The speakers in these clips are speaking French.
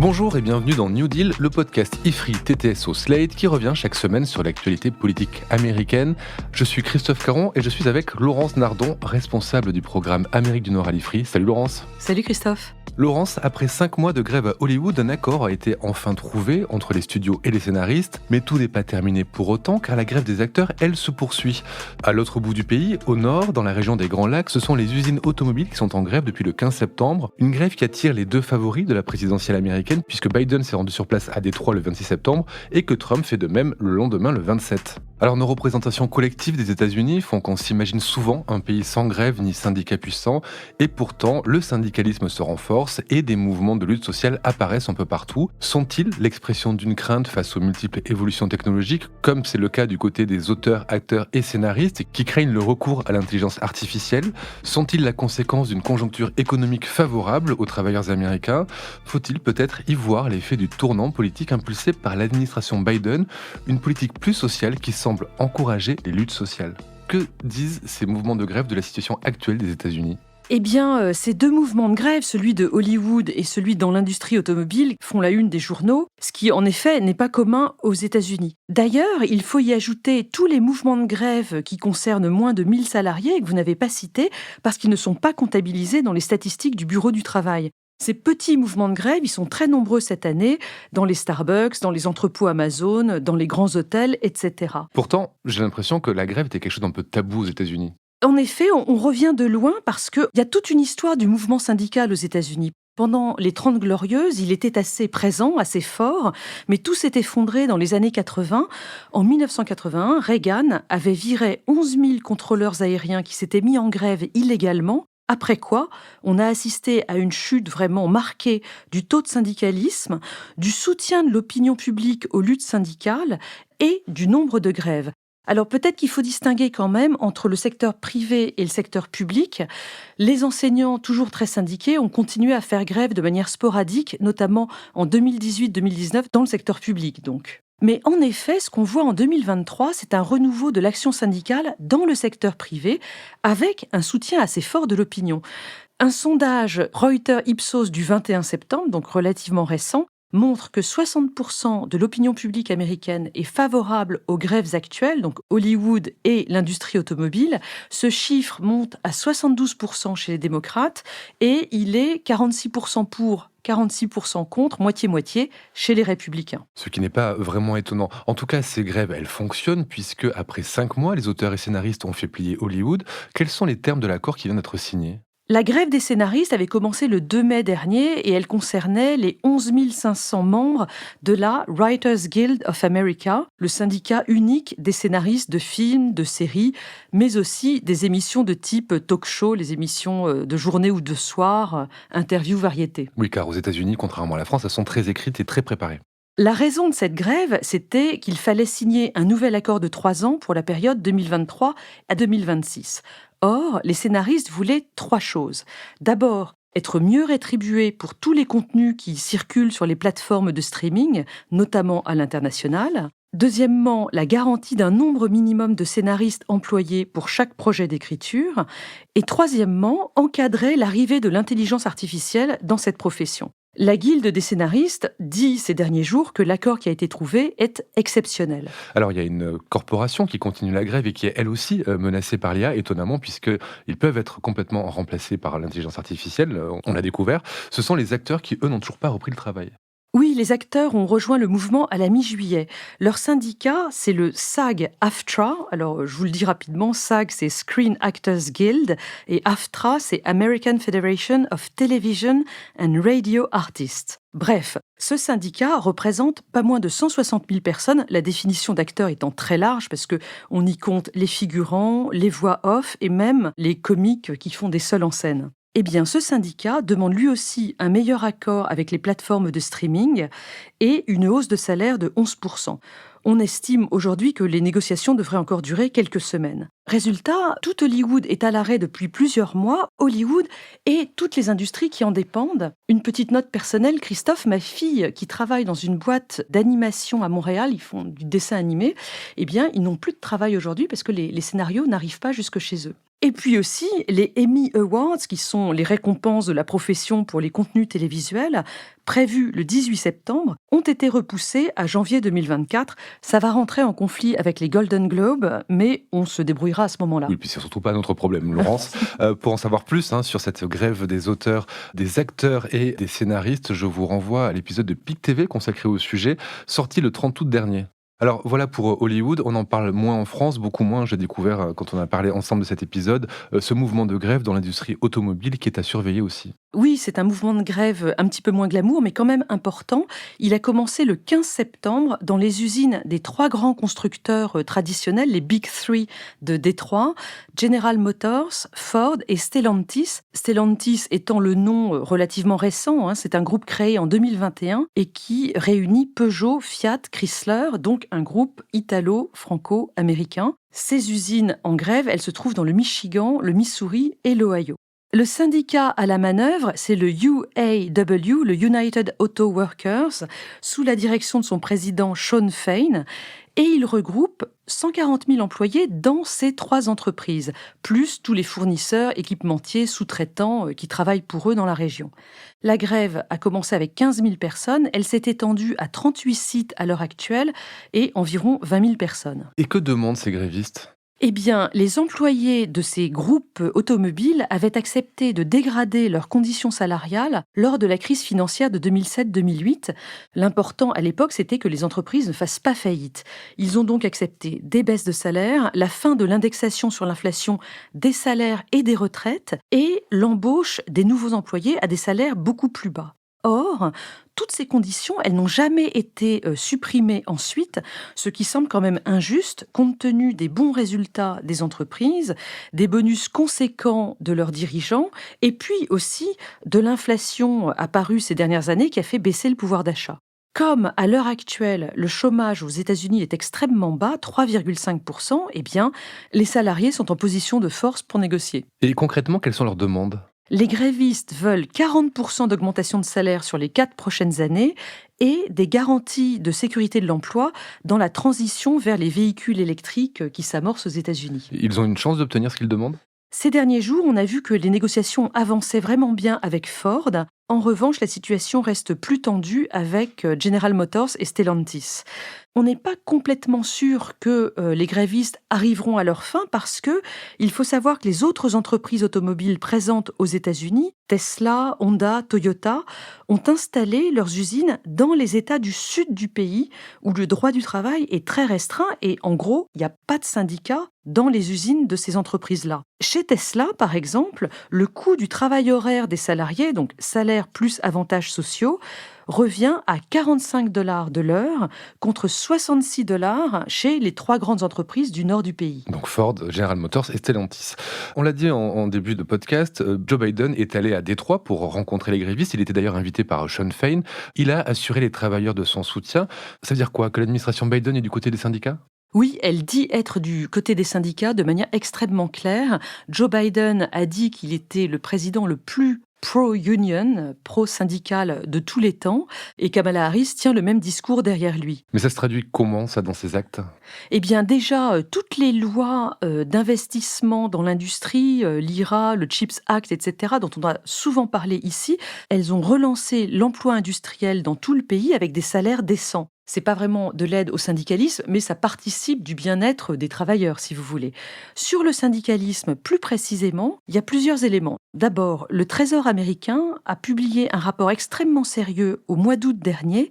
Bonjour et bienvenue dans New Deal, le podcast IFRI TTSO Slate qui revient chaque semaine sur l'actualité politique américaine. Je suis Christophe Caron et je suis avec Laurence Nardon, responsable du programme Amérique du Nord à l'IFRI. Salut Laurence. Salut Christophe. Laurence, après 5 mois de grève à Hollywood, un accord a été enfin trouvé entre les studios et les scénaristes, mais tout n'est pas terminé pour autant car la grève des acteurs, elle, se poursuit. À l'autre bout du pays, au nord, dans la région des Grands Lacs, ce sont les usines automobiles qui sont en grève depuis le 15 septembre, une grève qui attire les deux favoris de la présidentielle américaine puisque Biden s'est rendu sur place à Détroit le 26 septembre et que Trump fait de même le lendemain le 27. Alors nos représentations collectives des États-Unis font qu'on s'imagine souvent un pays sans grève ni syndicat puissant, et pourtant le syndicalisme se renforce et des mouvements de lutte sociale apparaissent un peu partout. Sont-ils l'expression d'une crainte face aux multiples évolutions technologiques, comme c'est le cas du côté des auteurs, acteurs et scénaristes qui craignent le recours à l'intelligence artificielle? Sont-ils la conséquence d'une conjoncture économique favorable aux travailleurs américains? Faut-il peut-être y voir l'effet du tournant politique impulsé par l'administration Biden, une politique plus sociale qui semble encourager les luttes sociales? Que disent ces mouvements de grève de la situation actuelle des États-Unis? Eh bien, ces deux mouvements de grève, celui de Hollywood et celui dans l'industrie automobile, font la une des journaux, ce qui, en effet, n'est pas commun aux États-Unis. D'ailleurs, il faut y ajouter tous les mouvements de grève qui concernent moins de 1000 salariés et que vous n'avez pas cités parce qu'ils ne sont pas comptabilisés dans les statistiques du Bureau du travail. Ces petits mouvements de grève, ils sont très nombreux cette année, dans les Starbucks, dans les entrepôts Amazon, dans les grands hôtels, etc. Pourtant, j'ai l'impression que la grève était quelque chose d'un peu tabou aux États-Unis. En effet, on revient de loin parce qu'il y a toute une histoire du mouvement syndical aux États-Unis. Pendant les 30 Glorieuses, il était assez présent, assez fort, mais tout s'est effondré dans les années 80. En 1981, Reagan avait viré 11 000 contrôleurs aériens qui s'étaient mis en grève illégalement. Après quoi, on a assisté à une chute vraiment marquée du taux de syndicalisme, du soutien de l'opinion publique aux luttes syndicales et du nombre de grèves. Alors peut-être qu'il faut distinguer quand même entre le secteur privé et le secteur public. Les enseignants, toujours très syndiqués, ont continué à faire grève de manière sporadique, notamment en 2018-2019 dans le secteur public donc. Mais en effet, ce qu'on voit en 2023, c'est un renouveau de l'action syndicale dans le secteur privé, avec un soutien assez fort de l'opinion. Un sondage Reuters-Ipsos du 21 septembre, donc relativement récent, montre que 60% de l'opinion publique américaine est favorable aux grèves actuelles, donc Hollywood et l'industrie automobile. Ce chiffre monte à 72% chez les démocrates et il est 46% pour, 46% contre, moitié-moitié chez les républicains. Ce qui n'est pas vraiment étonnant. En tout cas, ces grèves, elles fonctionnent puisque après 5 mois, les auteurs et scénaristes ont fait plier Hollywood. Quels sont les termes de l'accord qui vient d'être signé ? La grève des scénaristes avait commencé le 2 mai dernier et elle concernait les 11 500 membres de la Writers Guild of America, le syndicat unique des scénaristes de films, de séries, mais aussi des émissions de type talk-show, les émissions de journée ou de soir, interviews, variétés. Oui, car aux États-Unis, contrairement à la France, elles sont très écrites et très préparées. La raison de cette grève, c'était qu'il fallait signer un nouvel accord de 3 ans pour la période 2023 à 2026. Or, les scénaristes voulaient 3 choses. D'abord, être mieux rétribués pour tous les contenus qui circulent sur les plateformes de streaming, notamment à l'international. Deuxièmement, la garantie d'un nombre minimum de scénaristes employés pour chaque projet d'écriture. Et troisièmement, encadrer l'arrivée de l'intelligence artificielle dans cette profession. La Guilde des scénaristes dit ces derniers jours que l'accord qui a été trouvé est exceptionnel. Alors, il y a une corporation qui continue la grève et qui est elle aussi menacée par l'IA, étonnamment, puisqu'ils peuvent être complètement remplacés par l'intelligence artificielle, on l'a découvert. Ce sont les acteurs qui, eux, n'ont toujours pas repris le travail. Oui, les acteurs ont rejoint le mouvement à la mi-juillet. Leur syndicat, c'est le SAG-AFTRA. Alors, je vous le dis rapidement, SAG, c'est Screen Actors Guild, et AFTRA, c'est American Federation of Television and Radio Artists. Bref, ce syndicat représente pas moins de 160 000 personnes, la définition d'acteur étant très large parce qu'on y compte les figurants, les voix off et même les comiques qui font des seuls en scène. Eh bien, ce syndicat demande lui aussi un meilleur accord avec les plateformes de streaming et une hausse de salaire de 11%. On estime aujourd'hui que les négociations devraient encore durer quelques semaines. Résultat, tout Hollywood est à l'arrêt depuis plusieurs mois, Hollywood et toutes les industries qui en dépendent. Une petite note personnelle, Christophe, ma fille qui travaille dans une boîte d'animation à Montréal, ils font du dessin animé, eh bien, ils n'ont plus de travail aujourd'hui parce que les scénarios n'arrivent pas jusque chez eux. Et puis aussi, les Emmy Awards, qui sont les récompenses de la profession pour les contenus télévisuels, prévus le 18 septembre, ont été repoussés à janvier 2024. Ça va rentrer en conflit avec les Golden Globes, mais on se débrouillera à ce moment-là. Oui, puis c'est surtout pas notre problème, Laurence. Pour en savoir plus sur cette grève des auteurs, des acteurs et des scénaristes, je vous renvoie à l'épisode de PIC TV consacré au sujet, sorti le 30 août dernier. Alors voilà pour Hollywood, on en parle moins en France, beaucoup moins, j'ai découvert quand on a parlé ensemble de cet épisode, ce mouvement de grève dans l'industrie automobile qui est à surveiller aussi. Oui, c'est un mouvement de grève un petit peu moins glamour, mais quand même important. Il a commencé le 15 septembre dans les usines des 3 grands constructeurs traditionnels, les Big Three de Détroit, General Motors, Ford et Stellantis. Stellantis étant le nom relativement récent, c'est un groupe créé en 2021 et qui réunit Peugeot, Fiat, Chrysler, donc un groupe italo-franco-américain. Ces usines en grève, elles se trouvent dans le Michigan, le Missouri et l'Ohio. Le syndicat à la manœuvre, c'est le UAW, le United Auto Workers, sous la direction de son président Shawn Fain, et il regroupe 140 000 employés dans ces 3 entreprises, plus tous les fournisseurs, équipementiers, sous-traitants qui travaillent pour eux dans la région. La grève a commencé avec 15 000 personnes, elle s'est étendue à 38 sites à l'heure actuelle et environ 20 000 personnes. Et que demandent ces grévistes ? Eh bien, les employés de ces groupes automobiles avaient accepté de dégrader leurs conditions salariales lors de la crise financière de 2007-2008. L'important à l'époque, c'était que les entreprises ne fassent pas faillite. Ils ont donc accepté des baisses de salaire, la fin de l'indexation sur l'inflation des salaires et des retraites et l'embauche des nouveaux employés à des salaires beaucoup plus bas. Or, toutes ces conditions, elles n'ont jamais été supprimées ensuite, ce qui semble quand même injuste compte tenu des bons résultats des entreprises, des bonus conséquents de leurs dirigeants et puis aussi de l'inflation apparue ces dernières années qui a fait baisser le pouvoir d'achat. Comme à l'heure actuelle, le chômage aux États-Unis est extrêmement bas, 3,5%, eh bien, les salariés sont en position de force pour négocier. Et concrètement, quelles sont leurs demandes ? Les grévistes veulent 40% d'augmentation de salaire sur les 4 prochaines années et des garanties de sécurité de l'emploi dans la transition vers les véhicules électriques qui s'amorcent aux États-Unis. Ils ont une chance d'obtenir ce qu'ils demandent ? Ces derniers jours, on a vu que les négociations avançaient vraiment bien avec Ford. En revanche, la situation reste plus tendue avec General Motors et Stellantis. On n'est pas complètement sûr que les grévistes arriveront à leur fin parce que il faut savoir que les autres entreprises automobiles présentes aux États-Unis, Tesla, Honda, Toyota, ont installé leurs usines dans les États du sud du pays où le droit du travail est très restreint et en gros, il n'y a pas de syndicats dans les usines de ces entreprises-là. Chez Tesla, par exemple, le coût du travail horaire des salariés, donc salaire plus avantages sociaux, revient à 45 $ de l'heure contre 66 $ chez les 3 grandes entreprises du nord du pays. Donc Ford, General Motors et Stellantis. On l'a dit en début de podcast, Joe Biden est allé à Détroit pour rencontrer les grévistes. Il était d'ailleurs invité par Shawn Fain. Il a assuré les travailleurs de son soutien. Ça veut dire quoi ? Que l'administration Biden est du côté des syndicats ? Oui, elle dit être du côté des syndicats de manière extrêmement claire. Joe Biden a dit qu'il était le président le plus pro-union, pro-syndical de tous les temps, et Kamala Harris tient le même discours derrière lui. Mais ça se traduit comment, ça, dans ses actes ? Eh bien, déjà, toutes les lois d'investissement dans l'industrie, l'IRA, le CHIPS Act, etc., dont on a souvent parlé ici, elles ont relancé l'emploi industriel dans tout le pays avec des salaires décents. C'est pas vraiment de l'aide au syndicalisme, mais ça participe du bien-être des travailleurs, si vous voulez. Sur le syndicalisme, plus précisément, il y a plusieurs éléments. D'abord, le Trésor américain a publié un rapport extrêmement sérieux au mois d'août dernier,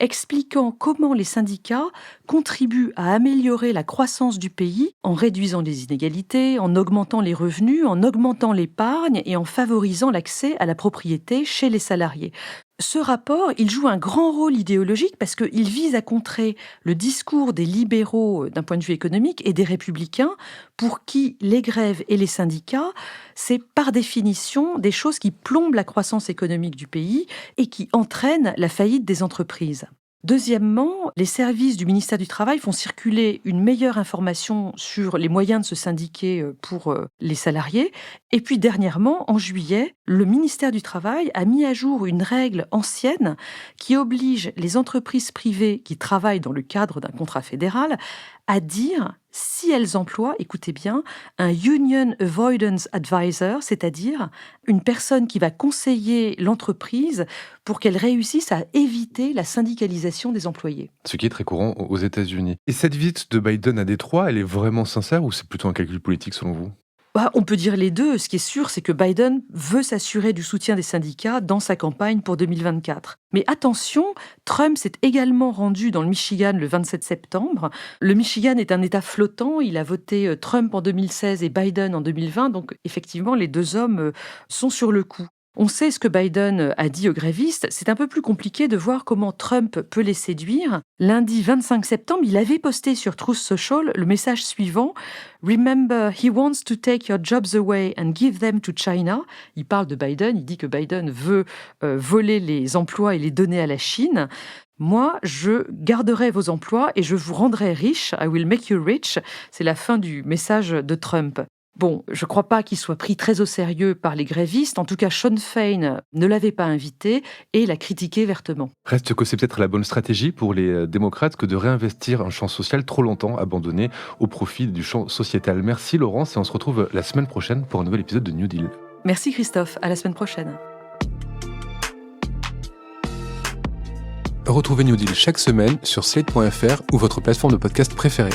expliquant comment les syndicats contribuent à améliorer la croissance du pays en réduisant les inégalités, en augmentant les revenus, en augmentant l'épargne et en favorisant l'accès à la propriété chez les salariés. Ce rapport, il joue un grand rôle idéologique parce qu'il vise à contrer le discours des libéraux d'un point de vue économique et des républicains pour qui les grèves et les syndicats, c'est par définition des choses qui plombent la croissance économique du pays et qui entraînent la faillite des entreprises. Deuxièmement, les services du ministère du Travail font circuler une meilleure information sur les moyens de se syndiquer pour les salariés. Et puis dernièrement, en juillet, le ministère du Travail a mis à jour une règle ancienne qui oblige les entreprises privées qui travaillent dans le cadre d'un contrat fédéral à dire si elles emploient, écoutez bien, un Union Avoidance Advisor, c'est-à-dire une personne qui va conseiller l'entreprise pour qu'elle réussisse à éviter la syndicalisation des employés. Ce qui est très courant aux États-Unis. Et cette visite de Biden à Détroit, elle est vraiment sincère ou c'est plutôt un calcul politique selon vous? On peut dire les deux. Ce qui est sûr, c'est que Biden veut s'assurer du soutien des syndicats dans sa campagne pour 2024. Mais attention, Trump s'est également rendu dans le Michigan le 27 septembre. Le Michigan est un État flottant. Il a voté Trump en 2016 et Biden en 2020. Donc effectivement, les deux hommes sont sur le coup. On sait ce que Biden a dit aux grévistes. C'est un peu plus compliqué de voir comment Trump peut les séduire. Lundi 25 septembre, il avait posté sur Truth Social le message suivant. Remember, he wants to take your jobs away and give them to China. Il parle de Biden. Il dit que Biden veut voler les emplois et les donner à la Chine. Moi, je garderai vos emplois et je vous rendrai riche. I will make you rich. C'est la fin du message de Trump. Bon, je ne crois pas qu'il soit pris très au sérieux par les grévistes. En tout cas, Sean Fein ne l'avait pas invité et l'a critiqué vertement. Reste que c'est peut-être la bonne stratégie pour les démocrates que de réinvestir un champ social trop longtemps abandonné au profit du champ sociétal. Merci Laurence et on se retrouve la semaine prochaine pour un nouvel épisode de New Deal. Merci Christophe, à la semaine prochaine. Retrouvez New Deal chaque semaine sur slate.fr ou votre plateforme de podcast préférée.